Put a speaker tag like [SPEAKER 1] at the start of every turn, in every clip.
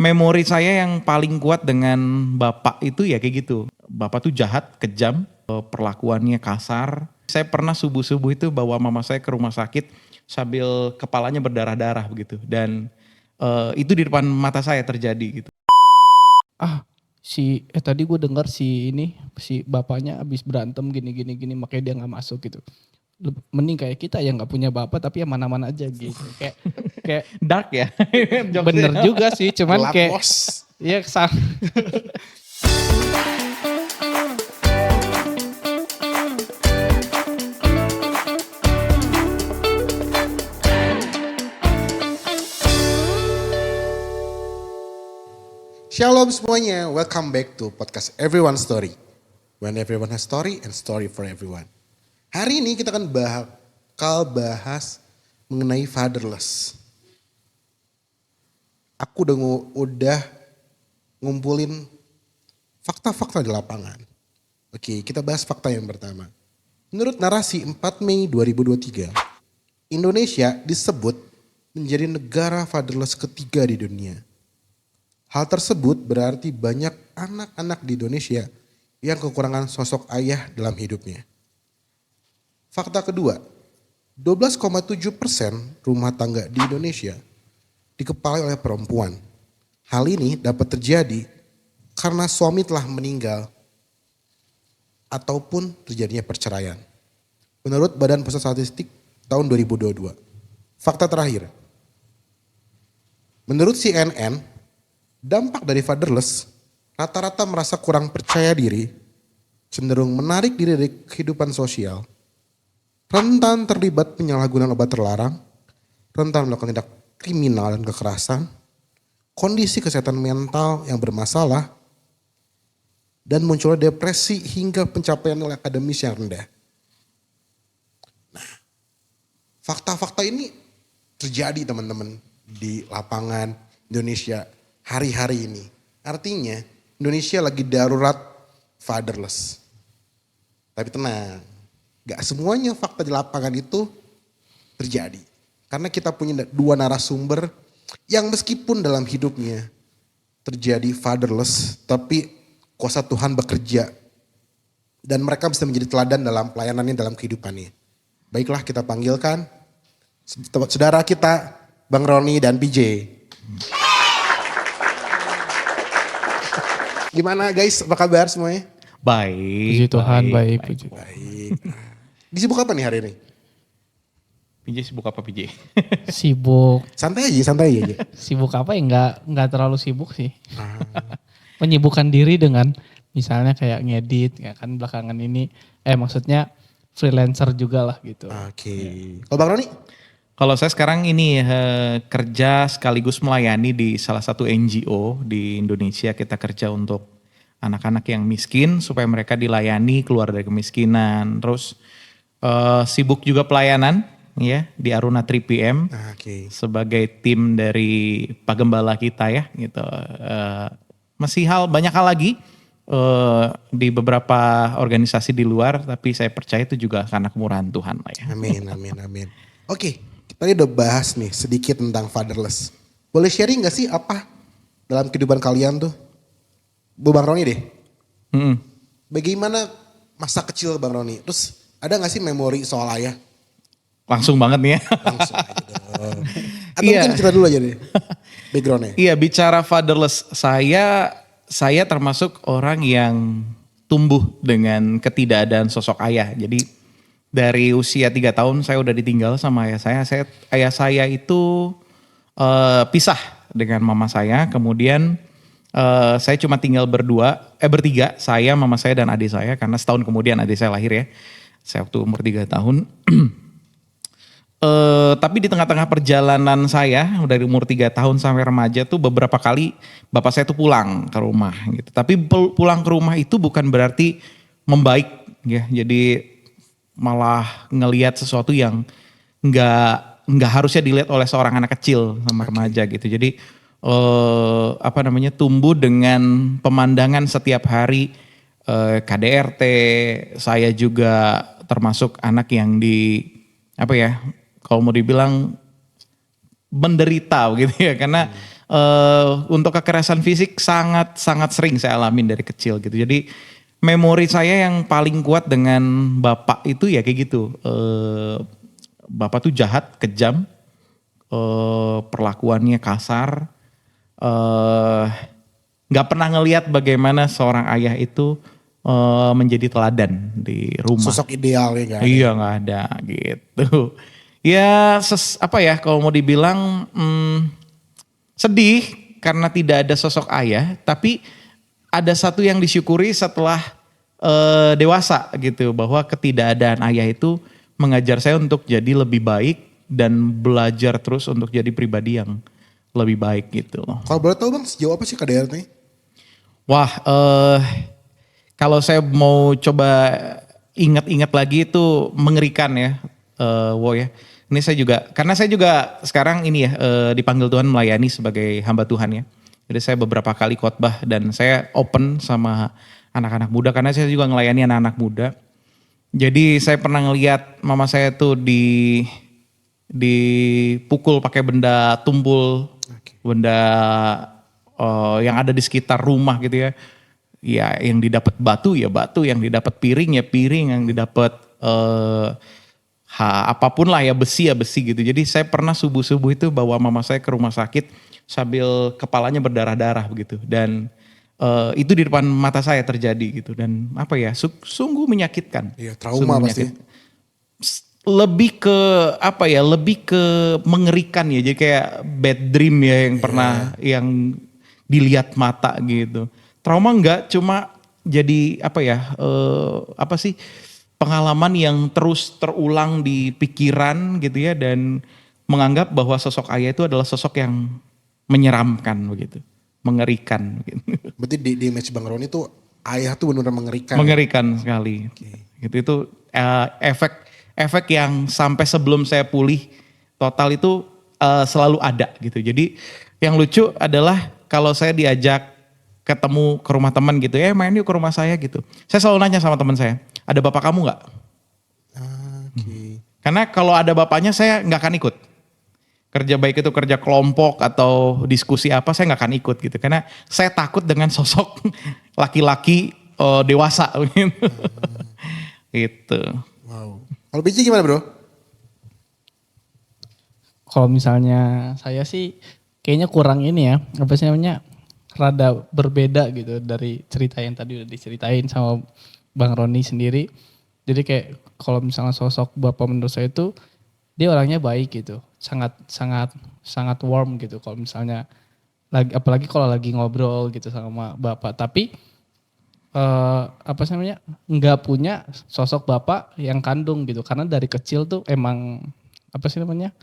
[SPEAKER 1] memori saya yang paling kuat dengan bapak itu ya kayak gitu. Bapak tuh jahat, kejam, perlakuannya kasar. Saya pernah subuh-subuh itu bawa mama saya ke rumah sakit sambil kepalanya berdarah-darah begitu. Dan itu di depan mata saya terjadi gitu.
[SPEAKER 2] Tadi gue dengar si bapaknya abis berantem gini makanya dia nggak masuk gitu. Mending kayak kita yang nggak punya bapak tapi yang mana-mana aja gitu. Kayak
[SPEAKER 1] Dark ya.
[SPEAKER 2] bener juga sih, cuman
[SPEAKER 3] Gelap,
[SPEAKER 2] kayak
[SPEAKER 3] bos.
[SPEAKER 2] ya kesal.
[SPEAKER 3] Shalom semuanya, welcome back to podcast Everyone's Story. When everyone has story and story for everyone. Hari ini kita akan bakal bahas mengenai fatherless. Aku udah ngumpulin fakta-fakta di lapangan. Oke, kita bahas fakta yang pertama. Menurut narasi 4 Mei 2023, Indonesia disebut menjadi negara fatherless ketiga di dunia. Hal tersebut berarti banyak anak-anak di Indonesia yang kekurangan sosok ayah dalam hidupnya. Fakta kedua, 12,7% rumah tangga di Indonesia dikepalai oleh perempuan. Hal ini dapat terjadi karena suami telah meninggal ataupun terjadinya perceraian. Menurut Badan Pusat Statistik tahun 2022. Fakta terakhir, menurut CNN, dampak dari fatherless, rata-rata merasa kurang percaya diri, cenderung menarik diri dari kehidupan sosial, rentan terlibat penyalahgunaan obat terlarang, rentan melakukan tindak kriminal dan kekerasan, kondisi kesehatan mental yang bermasalah, dan munculnya depresi hingga pencapaian nilai akademis yang rendah. Nah, fakta-fakta ini terjadi teman-teman di lapangan Indonesia hari-hari ini. Artinya Indonesia lagi darurat fatherless. Tapi tenang, gak semuanya fakta di lapangan itu terjadi. Karena kita punya dua narasumber yang meskipun dalam hidupnya terjadi fatherless, tapi kuasa Tuhan bekerja. Dan mereka bisa menjadi teladan dalam pelayanannya, dalam kehidupannya. Baiklah, kita panggilkan saudara kita, Bang Roni dan PJ. Gimana guys, apa kabar semuanya?
[SPEAKER 1] Baik.
[SPEAKER 2] Puji Tuhan, baik. Puji.
[SPEAKER 3] Baik. Disibuk apa nih hari ini?
[SPEAKER 1] PJ sibuk apa PJ?
[SPEAKER 2] Sibuk
[SPEAKER 3] Santai aja.
[SPEAKER 2] sibuk apa ya, nggak terlalu sibuk sih. Menyibukkan diri dengan misalnya kayak ngedit, ya kan belakangan ini maksudnya freelancer juga lah gitu.
[SPEAKER 3] Oke. Kalau Bang Roni?
[SPEAKER 1] Kalau saya sekarang ini kerja sekaligus melayani di salah satu NGO di Indonesia. Kita kerja untuk anak-anak yang miskin supaya mereka dilayani keluar dari kemiskinan. Terus sibuk juga pelayanan ya di Aruna 3PM
[SPEAKER 3] Oke.
[SPEAKER 1] sebagai tim dari Pak Gembala kita ya gitu. Masih banyak hal lagi di beberapa organisasi di luar, tapi saya percaya itu juga karena kemurahan Tuhan lah ya.
[SPEAKER 3] Amin. Oke, tadi udah bahas nih sedikit tentang fatherless. Boleh sharing gak sih apa dalam kehidupan kalian tuh? Bang Roni deh. Bagaimana masa kecil Bang Roni? Terus ada gak sih memori soal ayah?
[SPEAKER 1] Langsung banget nih ya.
[SPEAKER 3] Langsung aja dong. Atau
[SPEAKER 1] Iya.
[SPEAKER 3] mungkin cerita dulu aja deh backgroundnya.
[SPEAKER 1] Iya, bicara fatherless, saya termasuk orang yang tumbuh dengan ketidakadaan sosok ayah. Jadi dari usia 3 tahun saya udah ditinggal sama ayah saya. Ayah saya itu pisah dengan mama saya. Kemudian saya cuma tinggal bertiga, saya, mama saya dan adik saya. Karena setahun kemudian adik saya lahir ya. Saya waktu umur 3 tahun. Tapi di tengah-tengah perjalanan saya dari umur 3 tahun sampai remaja tuh beberapa kali bapak saya tuh pulang ke rumah gitu. Tapi pulang ke rumah itu bukan berarti membaik ya. Jadi malah ngelihat sesuatu yang nggak harusnya dilihat oleh seorang anak kecil sama remaja gitu. Jadi tumbuh dengan pemandangan setiap hari KDRT. Saya juga termasuk anak yang kalau mau dibilang menderita gitu ya, karena untuk kekerasan fisik sangat sering saya alamin dari kecil gitu. Jadi memori saya yang paling kuat dengan bapak itu ya kayak gitu. Bapak tuh jahat, kejam, perlakuannya kasar. Nggak pernah ngelihat bagaimana seorang ayah itu menjadi teladan di rumah.
[SPEAKER 3] Sosok ideal ya nggak ada.
[SPEAKER 1] Iya nggak ada gitu. Ya apa ya kalau mau dibilang sedih karena tidak ada sosok ayah. Tapi ada satu yang disyukuri setelah dewasa gitu. Bahwa ketidakadaan ayah itu mengajar saya untuk jadi lebih baik. Dan belajar terus untuk jadi pribadi yang lebih baik gitu loh.
[SPEAKER 3] Kalau boleh tahu bang, sejauh apa sih KDRT?
[SPEAKER 1] Wah, kalau saya mau coba ingat-ingat lagi itu mengerikan ya, wow ya. Ini karena saya juga sekarang ini ya dipanggil Tuhan melayani sebagai hamba Tuhan ya. Jadi saya beberapa kali khotbah dan saya open sama anak-anak muda karena saya juga ngelayani anak-anak muda. Jadi saya pernah ngelihat mama saya tuh dipukul pakai benda tumpul, benda yang ada di sekitar rumah gitu ya. Ya yang didapat batu ya batu, yang didapat piring ya piring, yang didapat apapun lah ya besi gitu. Jadi saya pernah subuh-subuh itu bawa mama saya ke rumah sakit sambil kepalanya berdarah-darah begitu. Dan itu di depan mata saya terjadi gitu. Dan apa ya sungguh menyakitkan.
[SPEAKER 3] Iya trauma pasti.
[SPEAKER 1] Lebih ke apa ya, lebih ke mengerikan ya. Jadi kayak bad dream ya yang pernah yang dilihat mata gitu. Trauma enggak, cuma jadi apa ya, apa sih pengalaman yang terus terulang di pikiran gitu ya. Dan menganggap bahwa sosok ayah itu adalah sosok yang menyeramkan begitu. Mengerikan gitu.
[SPEAKER 3] Berarti di image Bang Roni tuh ayah tuh benar-benar mengerikan.
[SPEAKER 1] Mengerikan sekali. Gitu itu efek yang sampai sebelum saya pulih total itu selalu ada gitu. Jadi yang lucu adalah kalau saya diajak ketemu ke rumah teman gitu, main yuk ke rumah saya gitu. Saya selalu nanya sama teman saya, ada bapak kamu nggak? Karena kalau ada bapaknya saya nggak akan ikut. Kerja baik itu kerja kelompok atau diskusi apa saya nggak akan ikut gitu. Karena saya takut dengan sosok laki-laki dewasa gitu. Gitu.
[SPEAKER 3] Wow. Kalau Biji gimana bro?
[SPEAKER 2] Kalau misalnya saya sih kayaknya kurang ini ya, apa sih namanya, rada berbeda gitu dari cerita yang tadi udah diceritain sama Bang Roni sendiri. Jadi kayak kalau misalnya sosok bapak menurut saya itu dia orangnya baik gitu, sangat warm gitu. Kalau misalnya apalagi kalau lagi ngobrol gitu sama bapak. Tapi apa sih namanya, nggak punya sosok bapak yang kandung gitu. Karena dari kecil tuh emang apa sih namanya,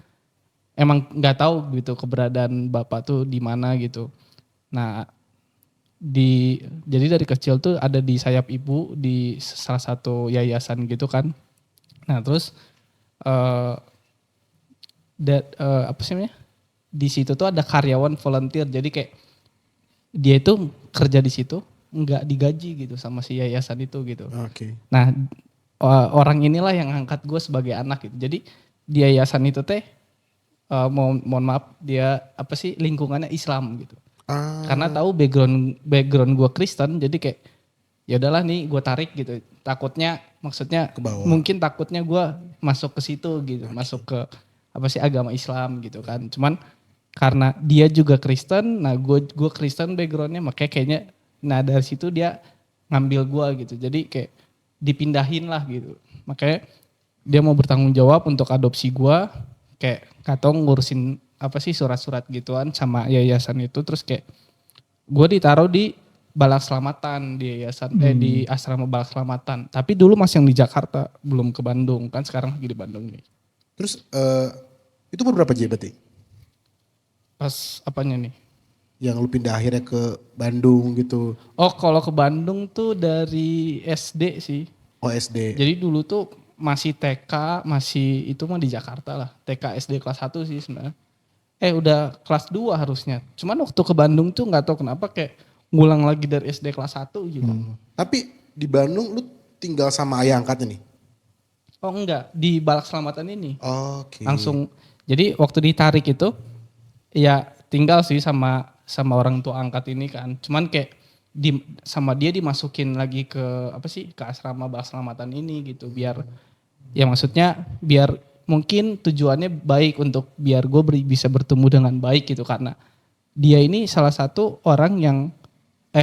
[SPEAKER 2] emang nggak tahu gitu keberadaan bapak tuh di mana gitu. Nah jadi dari kecil tuh ada di sayap ibu di salah satu yayasan gitu kan. Nah terus apa sih namanya, di situ tuh ada karyawan volunteer. Jadi kayak dia itu kerja di situ nggak digaji gitu sama si yayasan itu gitu.
[SPEAKER 3] Oke.
[SPEAKER 2] Nah orang inilah yang angkat gue sebagai anak gitu. Jadi di yayasan itu teh mohon maaf dia apa sih lingkungannya Islam gitu. Karena tahu background gue Kristen, jadi kayak ya udahlah nih gue tarik gitu. Takutnya maksudnya mungkin takutnya gue masuk ke situ gitu, masuk ke apa sih agama Islam gitu kan. Cuman karena dia juga Kristen, nah gue Kristen backgroundnya, makanya kayaknya nah dari situ dia ngambil gue gitu. Jadi kayak dipindahin lah gitu. Makanya dia mau bertanggung jawab untuk adopsi gue, kayak katong ngurusin apa sih surat-surat gituan sama yayasan itu. Terus kayak gue ditaruh di Balak Selamatan, di yayasan di asrama Balak Selamatan. Tapi dulu masih yang di Jakarta, belum ke Bandung, kan sekarang lagi di Bandung nih.
[SPEAKER 3] Terus itu berapa J berarti?
[SPEAKER 2] Pas apanya nih?
[SPEAKER 3] Yang lu pindah akhirnya ke Bandung gitu.
[SPEAKER 2] Oh kalau ke Bandung tuh dari SD sih.
[SPEAKER 3] Oh SD.
[SPEAKER 2] Jadi dulu tuh masih TK, masih itu mah di Jakarta lah. TK SD kelas 1 sih sebenarnya. Udah kelas 2 harusnya. Cuman waktu ke Bandung tuh gak tahu kenapa kayak ngulang lagi dari SD kelas 1 gitu.
[SPEAKER 3] Tapi di Bandung lu tinggal sama ayah angkatnya nih?
[SPEAKER 2] Oh enggak, di Balak Selamatan ini.
[SPEAKER 3] Oke.
[SPEAKER 2] Langsung, jadi waktu ditarik itu, ya tinggal sih sama orang tua angkat ini kan. Cuman kayak sama dia dimasukin lagi ke apa sih, ke asrama Bak Selamatan ini gitu, biar ya maksudnya biar mungkin tujuannya baik untuk biar gue bisa bertemu dengan baik gitu, karena dia ini salah satu orang yang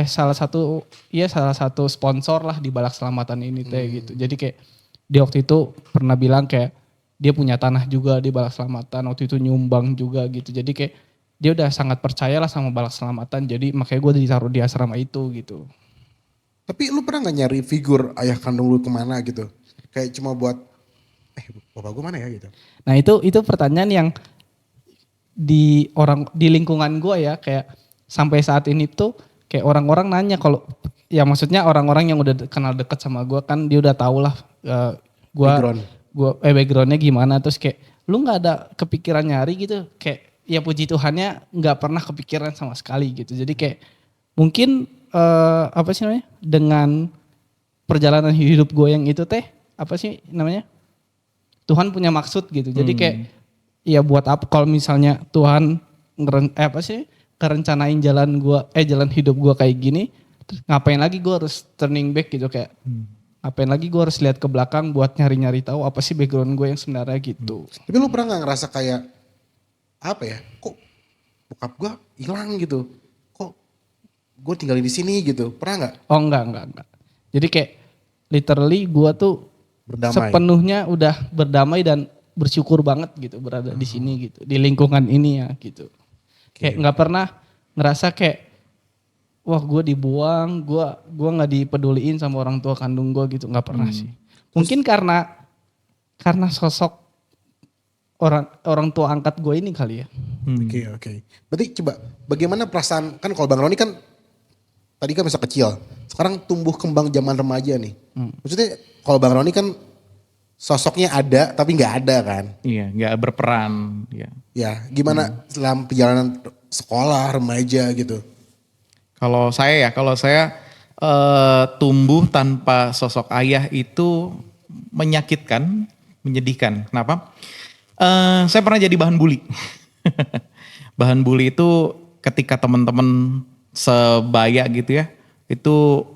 [SPEAKER 2] salah satu sponsor lah di Balak Selamatan ini teh gitu. Jadi kayak dia waktu itu pernah bilang kayak dia punya tanah juga di Balak Selamatan, waktu itu nyumbang juga gitu. Jadi kayak dia udah sangat percaya lah sama Balak Selamatan, jadi makanya gue ditaruh di asrama itu gitu.
[SPEAKER 3] Tapi lu pernah gak nyari figur ayah kandung lu kemana gitu? Kayak cuma buat, bapak gue mana ya gitu?
[SPEAKER 2] Nah itu pertanyaan yang di lingkungan gue ya, kayak sampai saat ini tuh kayak orang-orang nanya kalau, ya maksudnya orang-orang yang udah kenal deket sama gue kan dia udah tahu lah backgroundnya gimana, terus kayak lu nggak ada kepikiran nyari gitu, kayak ya puji Tuhannya nggak pernah kepikiran sama sekali gitu. Jadi kayak mungkin apa sih namanya, dengan perjalanan hidup gue yang itu teh apa sih namanya, Tuhan punya maksud gitu. Jadi kayak ya buat apa kalau misalnya Tuhan kerencanain jalan hidup gue kayak gini, terus ngapain lagi gue harus turning back gitu, kayak ngapain lagi gue harus lihat ke belakang buat nyari-nyari tahu apa sih background gue yang sebenarnya gitu.
[SPEAKER 3] Tapi lu pernah gak ngerasa kayak apa ya, kok bokap gue hilang gitu, kok gue tinggalin di sini gitu, pernah gak?
[SPEAKER 2] Oh enggak. Jadi kayak literally gue tuh
[SPEAKER 3] Berdamai.
[SPEAKER 2] sepenuhnya udah berdamai dan bersyukur banget gitu berada di sini gitu, di lingkungan ini ya gitu. Kayak nggak pernah ngerasa kayak wah gue dibuang, gue nggak dipeduliin sama orang tua kandung gue gitu, nggak pernah sih. Mungkin karena sosok orang tua angkat gue ini kali ya.
[SPEAKER 3] Oke. Berarti coba bagaimana perasaan, kan kalau Bang Roni kan tadi kan masa kecil, sekarang tumbuh kembang zaman remaja nih. Maksudnya kalau Bang Roni kan sosoknya ada tapi nggak ada kan?
[SPEAKER 1] Iya, nggak berperan. Ya.
[SPEAKER 3] Ya, gimana dalam perjalanan sekolah remaja gitu?
[SPEAKER 1] Kalau saya tumbuh tanpa sosok ayah itu menyakitkan, menyedihkan. Kenapa? Saya pernah jadi bahan bully. Bahan bully itu ketika teman-teman sebaya gitu ya, itu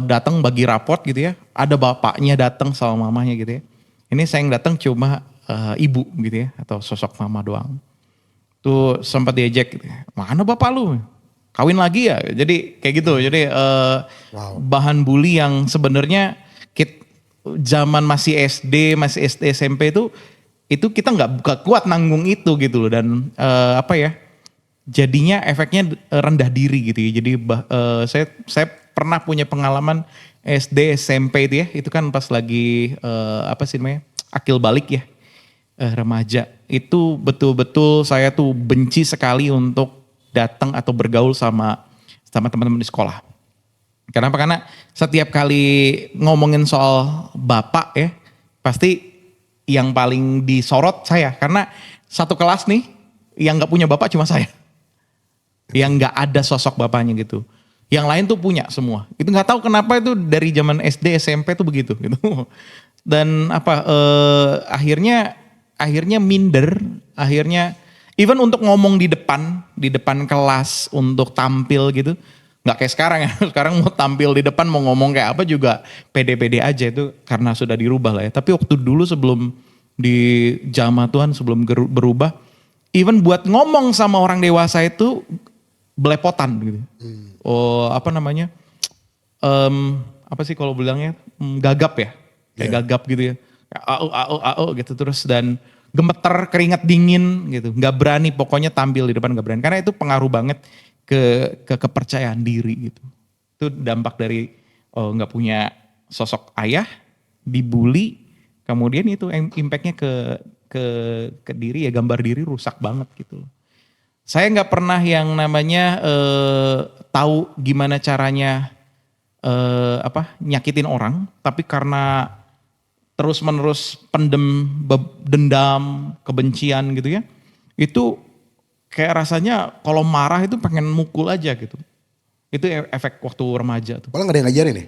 [SPEAKER 1] datang bagi raport gitu ya, ada bapaknya datang sama mamanya gitu ya. Ini saya yang datang cuma ibu gitu ya, atau sosok mama doang. Tuh sempat diejek gitu, mana bapak lu? Kawin lagi ya? Jadi kayak gitu. Jadi bahan bully yang sebenarnya zaman masih SD SMP itu kita nggak kuat nanggung itu gitu loh. Dan jadinya efeknya rendah diri gitu ya. Jadi saya pernah punya pengalaman SD SMP itu ya, itu kan pas lagi akil balik ya, remaja. Itu betul-betul saya tuh benci sekali untuk datang atau bergaul sama teman-teman di sekolah. Kenapa? Karena setiap kali ngomongin soal bapak ya, pasti yang paling disorot saya. Karena satu kelas nih, yang gak punya bapak cuma saya. Yang gak ada sosok bapaknya gitu. Yang lain tuh punya semua. Itu gak tahu kenapa itu dari zaman SD SMP tuh begitu gitu. Dan akhirnya minder, akhirnya even untuk ngomong di depan kelas untuk tampil gitu, nggak kayak sekarang ya. Sekarang mau tampil di depan mau ngomong kayak apa juga pede-pede aja, itu karena sudah dirubah lah ya. Tapi waktu dulu sebelum di jamaah Tuhan, sebelum berubah, even buat ngomong sama orang dewasa itu belepotan gitu. Apa sih kalau bilangnya, gagap ya, kayak gagap gitu ya. Au gitu terus, dan gemeter, keringat dingin gitu, nggak berani pokoknya tampil di depan, nggak berani, karena itu pengaruh banget ke kepercayaan diri gitu. Itu dampak dari nggak punya sosok ayah, dibully, kemudian itu impactnya ke diri ya, gambar diri rusak banget gitu. Saya nggak pernah yang namanya tahu gimana caranya nyakitin orang, tapi karena terus menerus pendem dendam, kebencian gitu ya, itu kayak rasanya kalau marah itu pengen mukul aja gitu. Itu efek waktu remaja tuh.
[SPEAKER 3] Padahal gak ada yang ngajarin nih?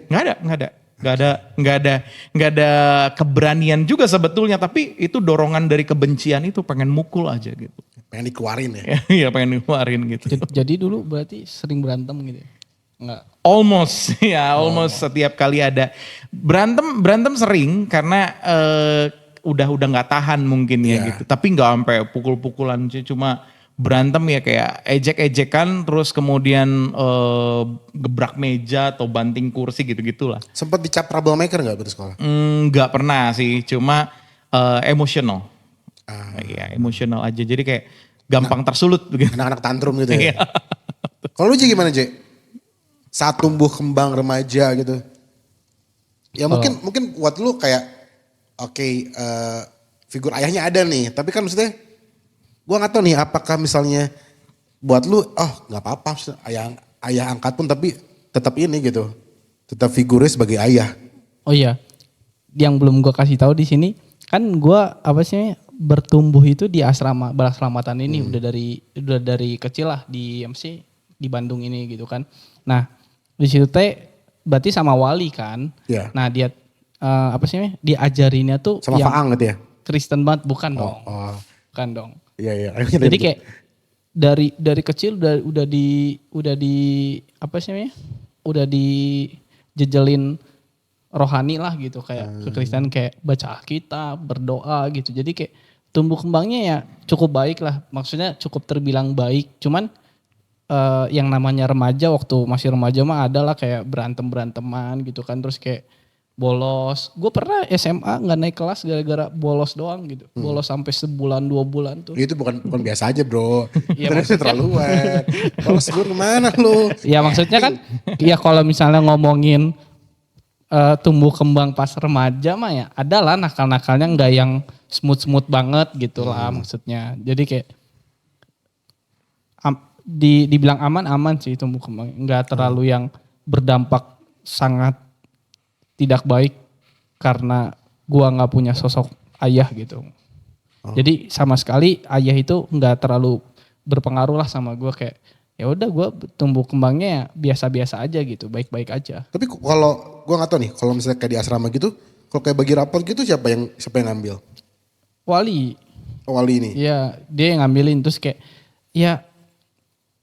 [SPEAKER 1] Nggak ada keberanian juga sebetulnya, tapi itu dorongan dari kebencian itu pengen mukul aja gitu.
[SPEAKER 3] pengen dikeluarin ya.
[SPEAKER 1] Iya pengen ngeluarin gitu.
[SPEAKER 2] Jadi dulu berarti sering berantem gitu ya? Enggak.
[SPEAKER 1] Almost ya, almost setiap kali ada berantem sering karena udah nggak tahan mungkin ya
[SPEAKER 3] Iya.
[SPEAKER 1] gitu. Tapi nggak sampai pukul-pukulan sih, cuma berantem ya kayak ejek-ejekan terus kemudian gebrak meja atau banting kursi gitu-gitulah.
[SPEAKER 3] Sempet dicap troublemaker gak putus sekolah?
[SPEAKER 1] Nggak pernah sih, cuma emosional. Iya emosional aja, jadi kayak gampang tersulut begitu.
[SPEAKER 3] Anak-anak tantrum gitu ya.
[SPEAKER 1] Iya.
[SPEAKER 3] Kalau lu Ji gimana Ji? Saat tumbuh kembang remaja gitu. Ya mungkin buat lu kayak oke, figur ayahnya ada nih. Tapi kan maksudnya gue gak tahu nih apakah misalnya buat lu gak apa-apa ayah angkat pun tapi tetap ini gitu. Tetap figurnya sebagai ayah.
[SPEAKER 2] Oh iya, yang belum gue kasih tahu di sini kan gue apa sih bertumbuh itu di asrama berasramatan ini udah dari kecil lah di MC di Bandung ini gitu kan. Nah di situ teh berarti sama wali kan.
[SPEAKER 3] Iya.
[SPEAKER 2] Nah dia apa sih diajarinnya tuh
[SPEAKER 3] Sama
[SPEAKER 2] yang
[SPEAKER 3] Faang gitu ya?
[SPEAKER 2] Kristen banget bukan dong,
[SPEAKER 3] Oh,
[SPEAKER 2] bukan dong.
[SPEAKER 3] iya.
[SPEAKER 2] Jadi kayak dari kecil udah di apa sih namanya? Udah dijejelin rohani lah gitu kayak kekristenan kayak baca Alkitab, berdoa gitu. Jadi kayak tumbuh kembangnya ya cukup baik lah. Maksudnya cukup terbilang baik. Cuman yang namanya remaja waktu masih remaja mah adalah kayak beranteman gitu kan. Terus kayak bolos. Gue pernah SMA nggak naik kelas gara-gara bolos doang gitu. Bolos sampai sebulan 2 bulan tuh.
[SPEAKER 3] itu bukan biasa aja bro.
[SPEAKER 2] Iya,
[SPEAKER 3] Terus terlaluan. Kalau sebut kemana lu?
[SPEAKER 2] Ya maksudnya kan ya kalau misalnya ngomongin tumbuh kembang pas remaja mah ya adalah nakal-nakalnya nggak yang smooth banget gitu lah maksudnya. Jadi kayak dibilang aman sih tumbuh kembang. Nggak terlalu yang berdampak sangat tidak baik karena gua nggak punya sosok ayah gitu. Jadi sama sekali ayah itu nggak terlalu berpengaruh lah sama gua kayak ya udah gue tumbuh kembangnya ya biasa-biasa aja gitu, baik-baik aja.
[SPEAKER 3] Tapi kalau gue nggak tahu nih, kalau misalnya kayak di asrama gitu, kalau kayak bagi rapor gitu siapa yang ngambil?
[SPEAKER 2] Wali,
[SPEAKER 3] Wali ini.
[SPEAKER 2] ya dia yang ngambilin terus kayak ya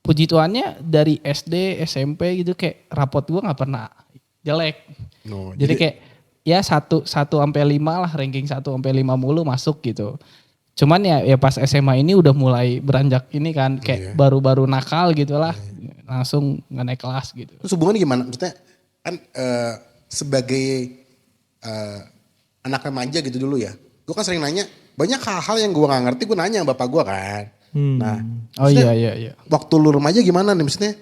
[SPEAKER 2] puji Tuhannya dari SD, SMP gitu kayak rapot gue nggak pernah jelek.
[SPEAKER 3] No,
[SPEAKER 2] jadi kayak ya 1 sampai 5 lah, ranking 1 sampai 5 mulu masuk gitu. Cuman ya pas SMA ini udah mulai beranjak ini kan kayak baru-baru nakal gitu lah. Langsung gak naik kelas gitu.
[SPEAKER 3] Terus hubungannya gimana? Maksudnya kan sebagai anak remaja gitu dulu ya. Gue kan sering nanya, banyak hal-hal yang gue gak ngerti gue nanya sama bapak gue kan. Nah,
[SPEAKER 2] Oh iya.
[SPEAKER 3] waktu lu remaja gimana nih? Maksudnya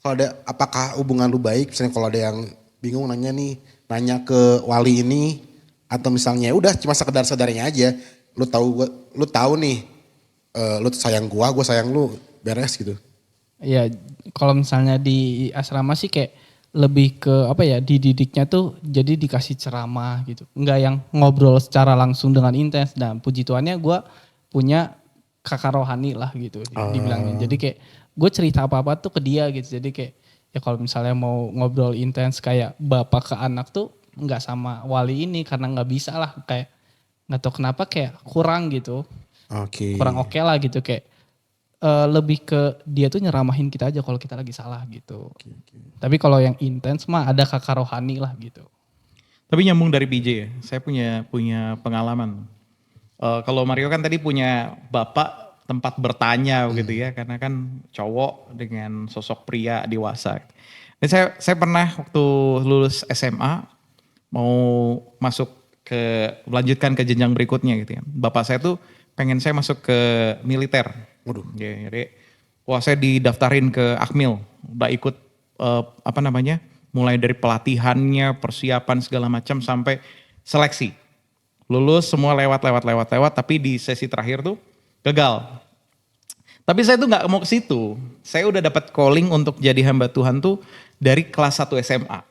[SPEAKER 3] kalau ada, apakah hubungan lu baik? Misalnya kalau ada yang bingung nanya ke wali ini. Atau misalnya udah cuma sekedar sadarnya aja. Lu tahu nih, lu sayang gua sayang lu, beres gitu.
[SPEAKER 2] Iya, kalau misalnya di asrama sih kayak lebih ke apa ya, dididiknya tuh jadi dikasih ceramah gitu. Enggak yang ngobrol secara langsung dengan intens. Dan puji Tuhannya gue punya kakak rohani lah gitu dibilangnya. Jadi kayak gue cerita apa-apa tuh ke dia gitu. Jadi kayak ya kalau misalnya mau ngobrol intens kayak bapak ke anak tuh enggak sama wali ini karena nggak bisa lah kayak nggak tahu kenapa kayak kurang gitu. Kurang oke lah gitu kayak lebih ke dia tuh nyeramahin kita aja kalau kita lagi salah gitu. Tapi kalau yang intens mah ada kakak rohani lah gitu.
[SPEAKER 1] Tapi nyambung dari PJ ya, saya punya pengalaman. Kalau Mario kan tadi punya bapak tempat bertanya gitu ya, karena kan cowok dengan sosok pria dewasa. Dan saya pernah waktu lulus SMA mau melanjutkan ke jenjang berikutnya gitu ya. Bapak saya tuh pengen saya masuk ke militer. Waduh. Ya, jadi saya didaftarin ke Akmil, udah ikut mulai dari pelatihannya, persiapan segala macam sampai seleksi. Lulus semua lewat, tapi di sesi terakhir tuh gagal. Tapi saya tuh nggak mau ke situ. Saya udah dapat calling untuk jadi hamba Tuhan tuh dari kelas 1 SMA.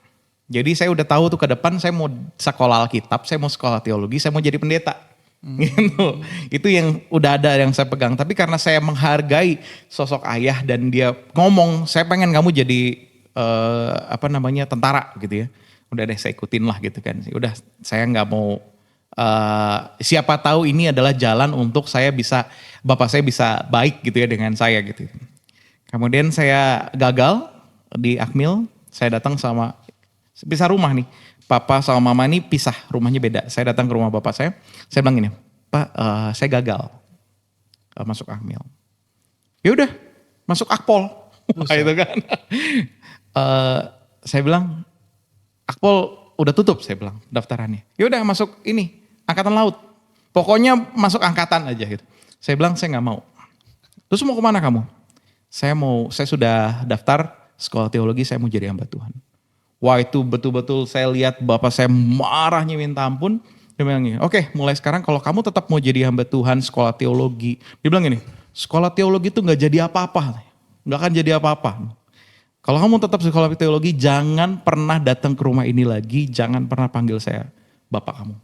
[SPEAKER 1] Jadi saya udah tahu tuh ke depan saya mau sekolah Alkitab, saya mau sekolah teologi, saya mau jadi pendeta. Gitu. Itu yang udah ada yang saya pegang. Tapi karena saya menghargai sosok ayah dan dia ngomong, saya pengen kamu jadi tentara gitu ya. Udah deh saya ikutin lah gitu kan. Udah saya nggak mau siapa tahu ini adalah jalan untuk bapak saya bisa baik gitu ya dengan saya gitu. Kemudian saya gagal di Akmil, saya datang pisah rumah nih. Papa sama mama ini pisah, rumahnya beda. Saya datang ke rumah bapak saya bilang gini, Pak saya gagal masuk Akmil. Ya udah, masuk Akpol. Itu kan. Saya bilang, Akpol udah tutup, saya bilang daftarannya. Ya udah masuk ini, Angkatan Laut. Pokoknya masuk angkatan aja gitu. Saya bilang saya nggak mau. Terus mau kemana kamu? Saya sudah daftar sekolah teologi, saya mau jadi hamba Tuhan. Wah itu betul-betul saya lihat bapak saya marahnya minta ampun. Dia bilang gini, oke mulai sekarang kalau kamu tetap mau jadi hamba Tuhan sekolah teologi. Dia bilang gini, sekolah teologi itu gak jadi apa-apa. Gak akan jadi apa-apa. Kalau kamu tetap sekolah teologi jangan pernah datang ke rumah ini lagi. Jangan pernah panggil saya bapak kamu.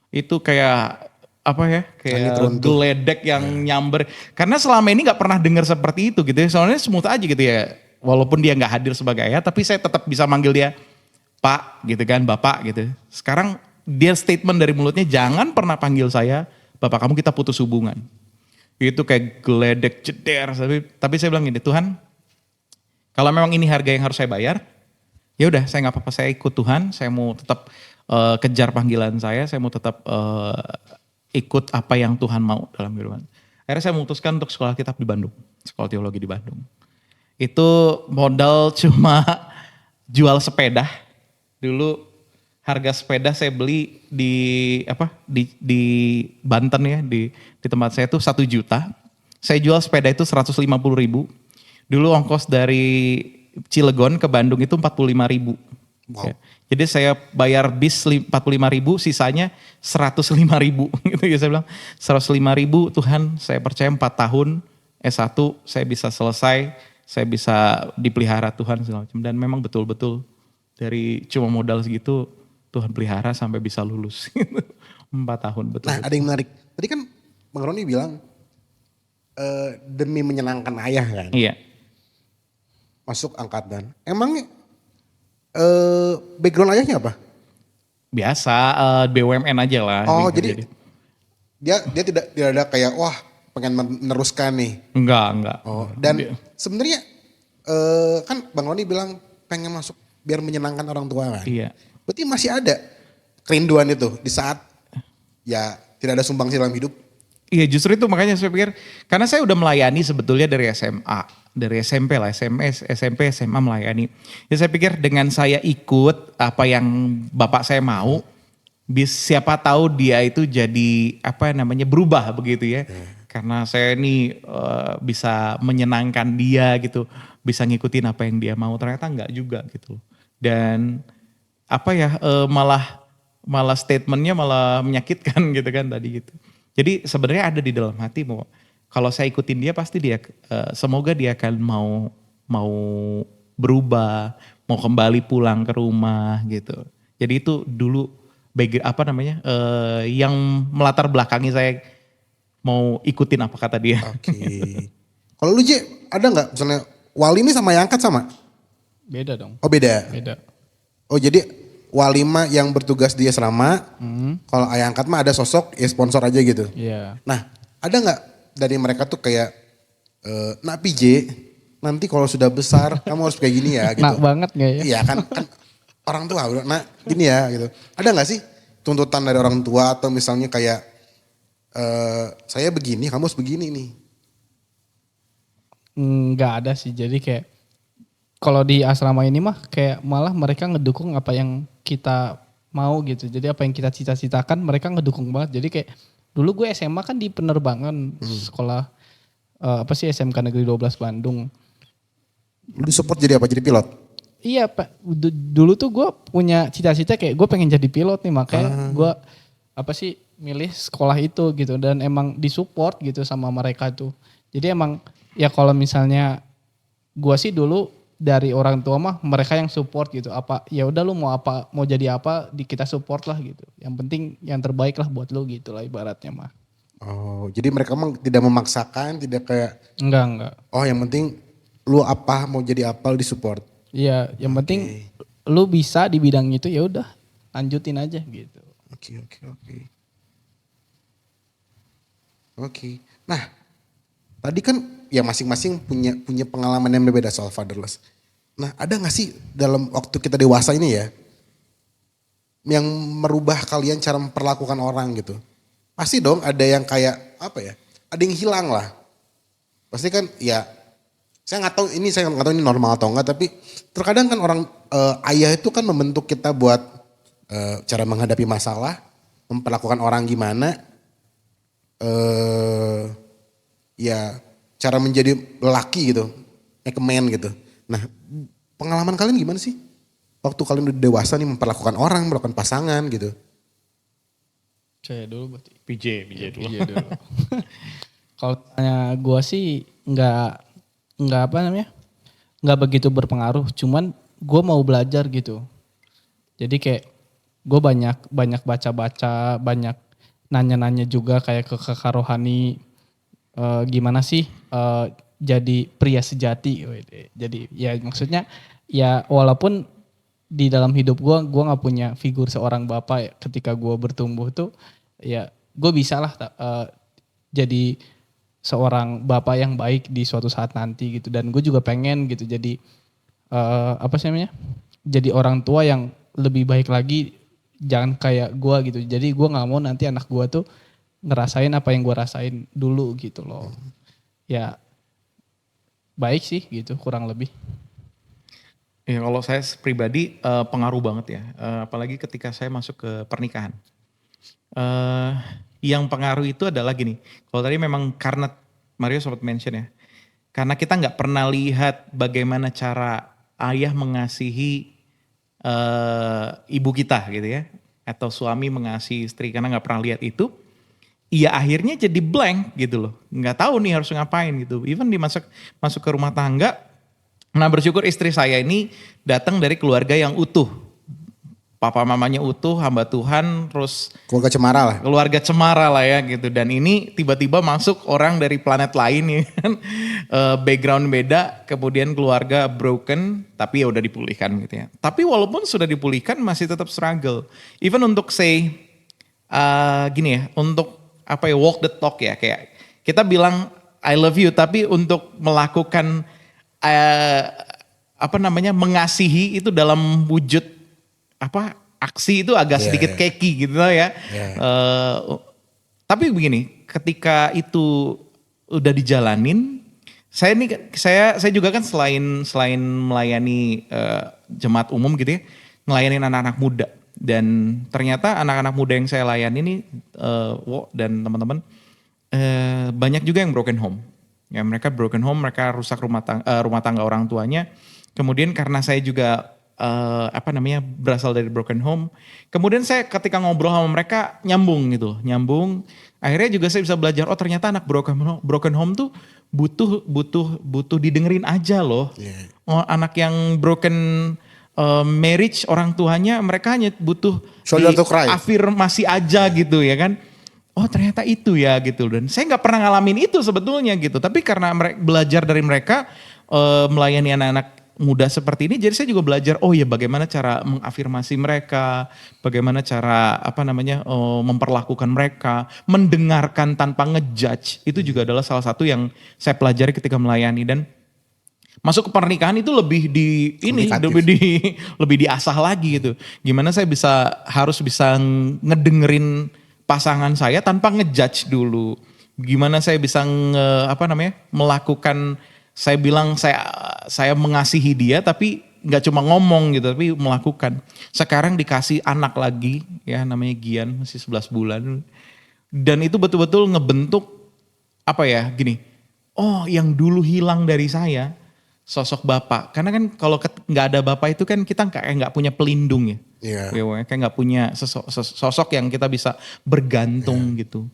[SPEAKER 1] Itu kayak apa ya, kayak geledek yang nyamber. Karena selama ini gak pernah dengar seperti itu gitu ya. Soalnya smooth aja gitu ya. Walaupun dia gak hadir sebagai ayah, tapi saya tetap bisa manggil dia Pak gitu kan, Bapak gitu. Sekarang dia statement dari mulutnya, jangan pernah panggil saya Bapak kamu, kita putus hubungan. Itu kayak geledek ceder. Tapi saya bilang gini, Tuhan kalau memang ini harga yang harus saya bayar, ya udah saya gak apa-apa, saya ikut Tuhan, saya mau tetap kejar panggilan saya mau tetap ikut apa yang Tuhan mau dalam kehidupan. Akhirnya saya memutuskan untuk sekolah kitab di Bandung, sekolah teologi di Bandung. Itu modal cuma jual sepeda. Dulu harga sepeda saya beli di Banten ya, di tempat saya itu 1 juta. Saya jual sepeda itu 150.000. Dulu ongkos dari Cilegon ke Bandung itu 45.000. Wow. Ya. Jadi saya bayar bis 45.000, sisanya 105.000 gitu ya, saya bilang 105.000, Tuhan saya percaya 4 tahun S1 saya bisa selesai, saya bisa dipelihara Tuhan segala macam. Dan memang betul-betul dari cuma modal segitu Tuhan pelihara sampai bisa lulus. 4 tahun betul.
[SPEAKER 3] Nah ada yang menarik. Tadi kan Bang Roni bilang demi menyenangkan ayah kan.
[SPEAKER 1] Iya.
[SPEAKER 3] Masuk angkatan. Emang background ayahnya apa?
[SPEAKER 1] Biasa BUMN aja lah.
[SPEAKER 3] Oh jadi dia tidak ada kayak wah pengen meneruskan nih.
[SPEAKER 1] Enggak.
[SPEAKER 3] Oh dan sebenarnya kan Bang Roni bilang pengen masuk biar menyenangkan orang tua kan.
[SPEAKER 1] Iya.
[SPEAKER 3] Berarti masih ada kerinduan itu di saat ya tidak ada sumbangsi dalam hidup.
[SPEAKER 1] Iya justru itu makanya saya pikir, karena saya udah melayani sebetulnya dari SMA, dari SMP lah, SMP, SMA melayani. Ya saya pikir dengan saya ikut apa yang bapak saya mau, siapa tahu dia itu jadi berubah begitu ya. Karena saya ini bisa menyenangkan dia gitu, bisa ngikutin apa yang dia mau, ternyata enggak juga gitu. Dan malah statementnya malah menyakitkan gitu kan tadi gitu. Jadi sebenarnya ada di dalam hati bahwa kalau saya ikutin dia pasti dia semoga dia akan mau berubah, mau kembali pulang ke rumah gitu. Jadi itu dulu yang melatar belakangi saya mau ikutin apa kata dia.
[SPEAKER 3] Oke. Kalau lu J, ada nggak misalnya wali ini sama yang angkat sama?
[SPEAKER 2] Beda dong.
[SPEAKER 3] Oh beda.
[SPEAKER 2] Beda.
[SPEAKER 3] Oh jadi wali mah yang bertugas di asrama, kalau ayah angkat mah ada sosok ya sponsor aja gitu.
[SPEAKER 2] Iya.
[SPEAKER 3] Nah ada nggak dari mereka tuh kayak, nak PJ nanti kalau sudah besar kamu harus kayak gini ya gitu.
[SPEAKER 2] Nak banget gak ya?
[SPEAKER 3] Iya kan orang tua udah nak gini ya gitu. Ada nggak sih tuntutan dari orang tua atau misalnya kayak saya begini kamu harus begini nih.
[SPEAKER 2] Nggak ada sih, jadi kayak kalau di asrama ini mah kayak malah mereka ngedukung apa yang kita mau gitu. Jadi apa yang kita cita-citakan mereka ngedukung banget. Jadi kayak dulu gue SMA kan di penerbangan sekolah SMK Negeri 12 Bandung.
[SPEAKER 3] Lu support jadi apa? Jadi pilot?
[SPEAKER 2] Iya Pak, dulu tuh gue punya cita-cita kayak gue pengen jadi pilot nih, makanya gue milih sekolah itu gitu, dan emang disupport gitu sama mereka tuh. Jadi emang ya kalau misalnya gue sih dulu dari orang tua mah mereka yang support gitu, apa ya udah lu mau jadi apa kita support lah gitu. Yang penting yang terbaik lah buat lu gitu lah ibaratnya mah.
[SPEAKER 3] Oh, jadi mereka emang tidak memaksakan, tidak kayak
[SPEAKER 2] Enggak.
[SPEAKER 3] oh yang penting lu apa mau jadi apa lu disupport.
[SPEAKER 2] Iya, yang penting lu bisa di bidang itu ya udah lanjutin aja gitu.
[SPEAKER 3] Oke. Oke. Nah, tadi kan ya masing-masing punya pengalaman yang berbeda soal fatherless. Nah, ada gak sih dalam waktu kita dewasa ini ya, yang merubah kalian cara memperlakukan orang gitu? Pasti dong ada yang kayak apa ya, ada yang hilang lah. Pasti kan ya, saya nggak tahu ini normal atau enggak, tapi terkadang kan orang ayah itu kan membentuk kita buat cara menghadapi masalah, memperlakukan orang gimana, ya cara menjadi lelaki gitu, like a man gitu. Nah, pengalaman kalian gimana sih? Waktu kalian udah dewasa nih memperlakukan orang, melakukan pasangan gitu.
[SPEAKER 2] Saya dulu berarti.
[SPEAKER 1] PJ dulu.
[SPEAKER 2] Iya dulu. Kalau tanya gue sih nggak apa namanya, nggak begitu berpengaruh. Cuman gue mau belajar gitu. Jadi kayak gue banyak baca-baca, banyak nanya-nanya juga kayak ke kakak rohani, gimana sih jadi pria sejati. Jadi ya maksudnya ya walaupun di dalam hidup gue nggak punya figur seorang bapak ya, ketika gue bertumbuh tuh ya gue bisa lah jadi seorang bapak yang baik di suatu saat nanti gitu. Dan gue juga pengen gitu jadi apa sih namanya, jadi orang tua yang lebih baik lagi, jangan kayak gue gitu. Jadi gue nggak mau nanti anak gue tuh ngerasain apa yang gue rasain dulu gitu loh. Ya baik sih gitu kurang lebih.
[SPEAKER 1] Ya kalau saya pribadi pengaruh banget ya, apalagi ketika saya masuk ke pernikahan. Yang pengaruh itu adalah gini, kalau tadi memang karena Mario sempat mention ya, karena kita nggak pernah lihat bagaimana cara ayah mengasihi ibu kita gitu ya, atau suami mengasihi istri karena nggak pernah lihat itu, iya akhirnya jadi blank gitu loh, nggak tahu nih harus ngapain gitu. Even masuk ke rumah tangga. Nah bersyukur istri saya ini datang dari keluarga yang utuh. Papa mamanya utuh, hamba Tuhan, terus
[SPEAKER 3] Keluarga cemara lah.
[SPEAKER 1] keluarga cemara lah ya gitu. Dan ini tiba-tiba masuk orang dari planet lain ya kan. Background beda, kemudian keluarga broken, tapi ya udah dipulihkan gitu ya. Tapi walaupun sudah dipulihkan masih tetap struggle. Even untuk gini ya, untuk apa ya, walk the talk ya. Kayak kita bilang I love you, tapi untuk melakukan mengasihi itu dalam wujud aksi itu agak sedikit keki gitu ya. Tapi begini, ketika itu udah dijalanin, saya juga kan selain melayani jemaat umum gitu ya, ngelayanin anak-anak muda. Dan ternyata anak-anak muda yang saya layani ini dan teman-teman banyak juga yang broken home. Ya, mereka broken home, mereka rusak rumah tangga orang tuanya. Kemudian karena saya juga berasal dari broken home. Kemudian saya ketika ngobrol sama mereka nyambung. Akhirnya juga saya bisa belajar, oh ternyata anak broken home tuh butuh didengerin aja loh. Yeah. Oh, anak yang broken marriage, orang tuanya mereka hanya butuh afirmasi aja gitu ya kan. Oh ternyata itu ya gitu, dan saya nggak pernah ngalamin itu sebetulnya gitu, tapi karena belajar dari mereka melayani anak-anak muda seperti ini, jadi saya juga belajar oh ya bagaimana cara mengafirmasi mereka, bagaimana cara memperlakukan mereka, mendengarkan tanpa ngejudge, itu juga adalah salah satu yang saya pelajari ketika melayani. Dan masuk ke pernikahan itu lebih diasah lagi gitu, gimana saya harus bisa ngedengerin pasangan saya tanpa ngejudge dulu. Gimana saya bisa melakukan, saya bilang saya mengasihi dia tapi nggak cuma ngomong gitu tapi melakukan. Sekarang dikasih anak lagi ya, namanya Gian, masih 11 bulan. Dan itu betul-betul ngebentuk oh yang dulu hilang dari saya sosok bapak. Karena kan kalau nggak ada bapak itu kan kita kayak nggak punya pelindung ya. Yeah. Kayak nggak punya sosok yang kita bisa bergantung gitu.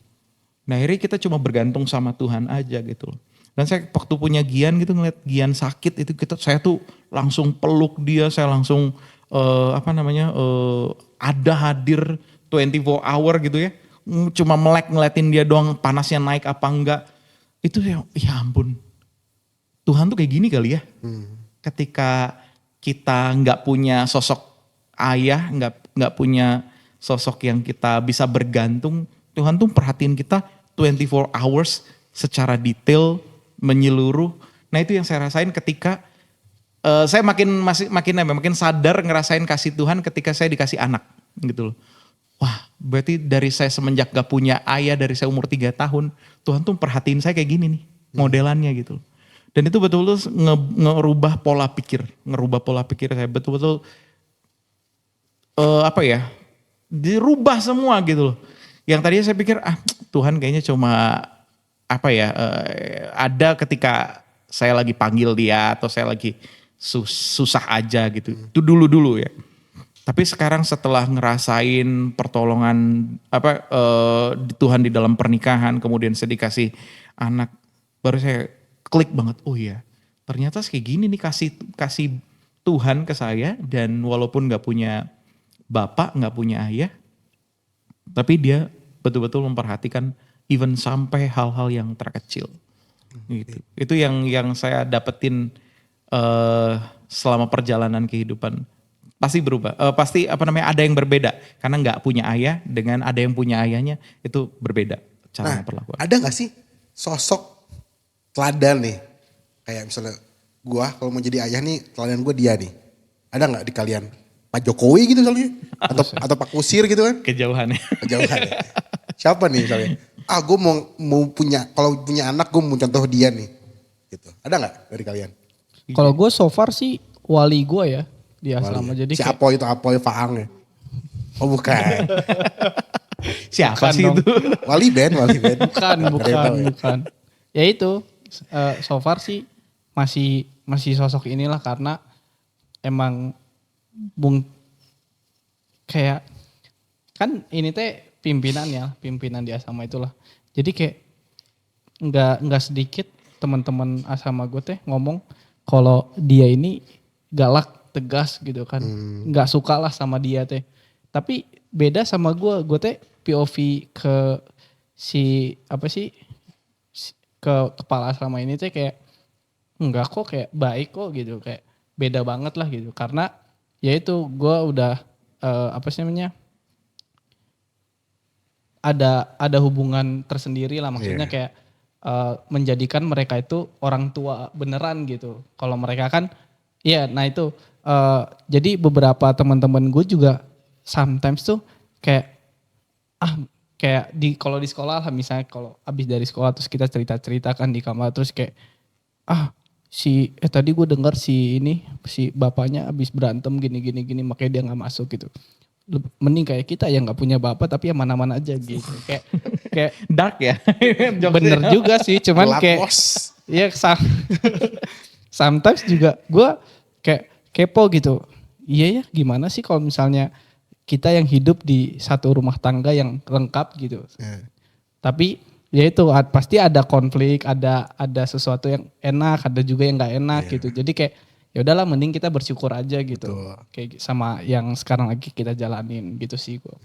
[SPEAKER 1] Nah akhirnya kita cuma bergantung sama Tuhan aja gitu loh. Dan saya waktu punya Gian gitu, ngeliat Gian sakit itu saya tuh langsung peluk dia, saya langsung ada hadir 24 hour gitu ya. Cuma ngeliatin dia doang, panasnya naik apa enggak. Itu ya ampun. Tuhan tuh kayak gini kali ya. Ketika kita nggak punya sosok ayah, nggak punya sosok yang kita bisa bergantung, Tuhan tuh perhatiin kita 24 hours secara detail, menyeluruh. Nah itu yang saya rasain ketika saya makin sadar ngerasain kasih Tuhan ketika saya dikasih anak gitu loh. Wah, berarti dari saya semenjak gak punya ayah dari saya umur 3 tahun, Tuhan tuh perhatiin saya kayak gini nih, modelannya gitu. Dan itu betul-betul ngerubah pola pikir saya betul-betul dirubah semua gitu loh. Yang tadinya saya pikir Tuhan kayaknya cuma ada ketika saya lagi panggil dia atau saya lagi susah aja gitu. Itu dulu ya. Tapi sekarang setelah ngerasain pertolongan Tuhan di dalam pernikahan, kemudian saya dikasih anak, baru saya klik banget. Oh iya, ternyata kayak gini nih kasih Tuhan ke saya, dan walaupun nggak punya bapak, nggak punya ayah, tapi dia betul-betul memperhatikan even sampai hal-hal yang terkecil. Gitu. Itu yang saya dapetin selama perjalanan kehidupan. Pasti berubah, pasti ada yang berbeda. Karena nggak punya ayah dengan ada yang punya ayahnya itu berbeda cara perlakuan.
[SPEAKER 3] Ada gak sih sosok teladan nih? Kayak misalnya gue kalau mau jadi ayah nih, teladan gue dia nih. Ada gak di kalian? Pak Jokowi gitu misalnya? Atau Pak Kusir gitu kan?
[SPEAKER 1] Kejauhannya.
[SPEAKER 3] Kejauhan ya. Siapa nih misalnya? Gue mau punya, kalau punya anak gue mau contoh dia nih. Gitu. Ada gak dari kalian?
[SPEAKER 2] Kalau gue so far sih wali gue ya di asrama.
[SPEAKER 3] Wali.
[SPEAKER 2] Jadi
[SPEAKER 3] si Apoy itu Apoy Faang ya? Oh bukan.
[SPEAKER 1] Siapa
[SPEAKER 2] Bukan
[SPEAKER 1] sih
[SPEAKER 2] dong.
[SPEAKER 1] itu?
[SPEAKER 3] Wali Ben.
[SPEAKER 2] Bukan. Ya itu so far sih masih sosok inilah karena emang kayak kan ini teh pimpinan di asrama itulah. Jadi kayak nggak sedikit teman-teman asrama gue teh ngomong kalau dia ini galak, tegas gitu kan. Nggak suka lah sama dia teh. Tapi beda sama gue teh POV ke ke kepala asrama ini teh kayak enggak kok, kayak baik kok gitu, kayak beda banget lah gitu. Karena ya itu gue udah ada hubungan tersendiri lah, maksudnya kayak menjadikan mereka itu orang tua beneran gitu. Kalau mereka kan nah itu jadi beberapa teman-teman gue juga sometimes tuh kayak kalau di sekolah lah, misalnya kalau abis dari sekolah terus kita cerita-ceritakan di kamar, terus kayak tadi gue dengar si bapaknya abis berantem gini makanya dia nggak masuk gitu. Mending kayak kita yang nggak punya bapak tapi yang mana-mana aja gitu. Kayak
[SPEAKER 1] Dark ya.
[SPEAKER 2] bener juga sih, cuman kayak ya sometimes juga gue kayak kepo gitu. Iya ya, gimana sih kalau misalnya kita yang hidup di satu rumah tangga yang lengkap gitu. Tapi ya itu pasti ada konflik, ada sesuatu yang enak, ada juga yang nggak enak gitu. Jadi kayak ya udahlah, mending kita bersyukur aja gitu.
[SPEAKER 3] Betul.
[SPEAKER 2] Kayak sama yang sekarang lagi kita jalanin gitu sih gue.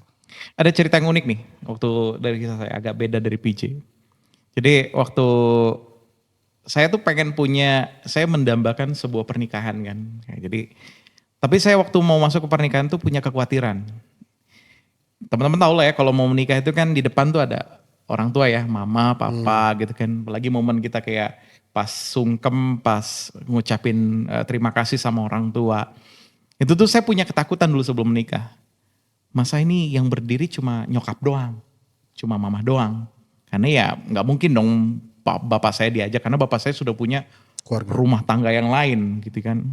[SPEAKER 1] Ada cerita yang unik nih waktu dari kisah saya, agak beda dari PJ. Jadi waktu saya tuh saya mendambakan sebuah pernikahan kan. Jadi tapi saya waktu mau masuk ke pernikahan tuh punya kekhawatiran. Teman-teman tahu lah ya, kalau mau menikah itu kan di depan tuh ada orang tua ya, mama, papa gitu kan. Apalagi momen kita kayak pas sungkem, pas ngucapin terima kasih sama orang tua. Itu tuh saya punya ketakutan dulu sebelum menikah. Masa ini yang berdiri cuma nyokap doang, cuma mama doang. Karena ya nggak mungkin dong bapak saya diajak, karena bapak saya sudah punya
[SPEAKER 3] Keluarga.
[SPEAKER 1] rumah tangga yang lain gitu kan.